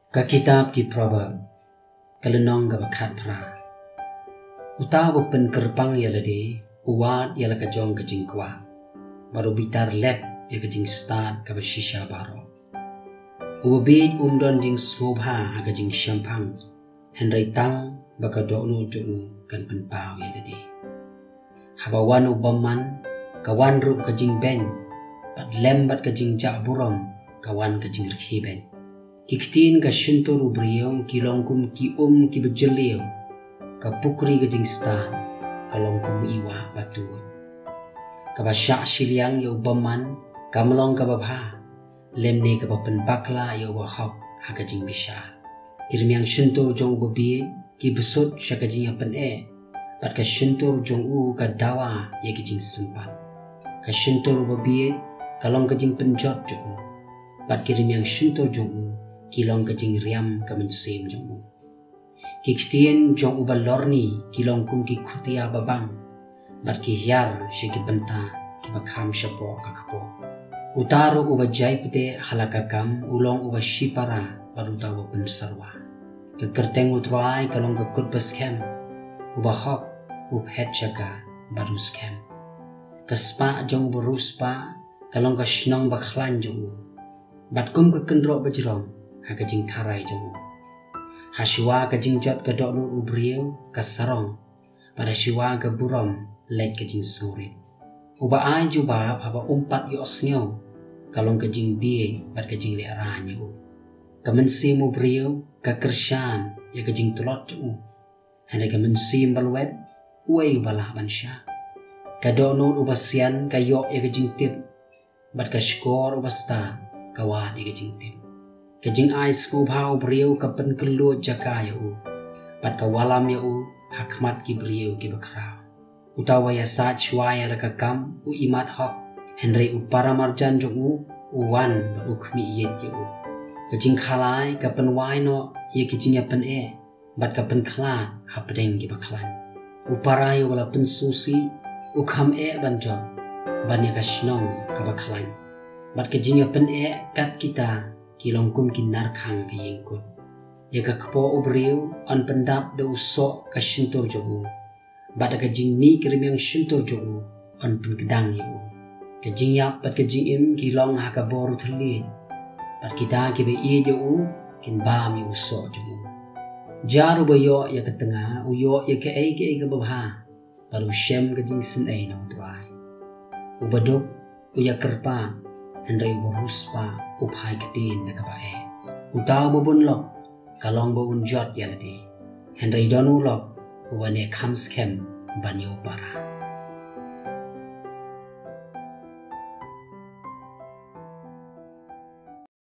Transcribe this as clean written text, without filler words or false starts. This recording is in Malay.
Ka kitab ki Proverb kalenong ka bakat pra utaw pen kerpang ya lade uwat ya la kajong kajing kwa baru bitar lep ya kajing start ka bashisha baro ubabit umdon jing smobha ha kajing syampang henry tang baka dono ju'u kan penpau ya lade habawan ubaman kawan ru kajing ben bat lembat kajing jak buram kawan kajing rikhi ben Kiktin ka syuntur ubriyo kilongkum ki ki bejeliyo ka pukri ka jingstan kalongkum iwa batu ka basyak siliang ya ubaman kamlong ka babha lemne ka bapenbakla ya wahab ha ka jing bisha kirmiang syuntur jong ubabi ki besut sya ka jing apen bat ka syuntur jong ka dawa ya ka jing sempat ka syuntur ubabi kalong ka jing penjot jong bat kirmiang syuntur jong kilong kajing riam kamensim jongmu kikstien jong ubal lorni kilong kum ki kutia babang bat ki hiar shi ki benta ki bakham shapo kakapo utaro uba jai pede halakakam ulong uba shipara baru tawa pensarwa kekerteng utrai kalong kekut baskem uba hop ub het jaga baru skem kespa jong beruspa kalong kashnong bakhlan jongmu bat kum kekendro bajrong ha kajing tharai jong hashwa kajing jot kadok nu ubriyo kasarong pada shwa ka buram lek kajing surit uba ai juba haba umpat yo osnyo kalong kajing bie bat kajing le aranya u kamensi mu briyo ka kershan ya kajing tulot u handa kamensi balwet uai bala bansha kadok nu ubasian kayo ya kajing tip bat ka skor ubasta kawa ya kajing tip kajing ais ku bhau briyo ka pen kelut jaka ya u pat ka walam ya u hakmat ki briyo ki bakrau utawa ya sa chwaya ra ka kam u imat hok henry u paramarjan jong u wan u khmi yet ya u kajing khalai ka pen wai no ye kajing ya pen bat ka pen khla ha pedeng ki baklan u parai wala pen susi u kham ban jom ban ya ka shnong ka baklan bat kajing ya pen kat kita kilong kum kinar khang ka yengkut ya ka kpo ubriu an pendap da usok ka shintur jogu bada ka jing mi kirimiang shintur jogu an pen kedang ya u ka jing yap bat ka jing im kilong ha ka boru thli bat kita ki be i jo u kin ba mi usok jogu jaru boyo ya ka tengah uyo ya ka ai ka babha baru shem ka jing sin ai na utrai ubaduk uya kerpa henry boruspa uphai ketin na kabae utaw bobun lok kalong bobun jot ya lati henry donu lok wane kham skem banyo para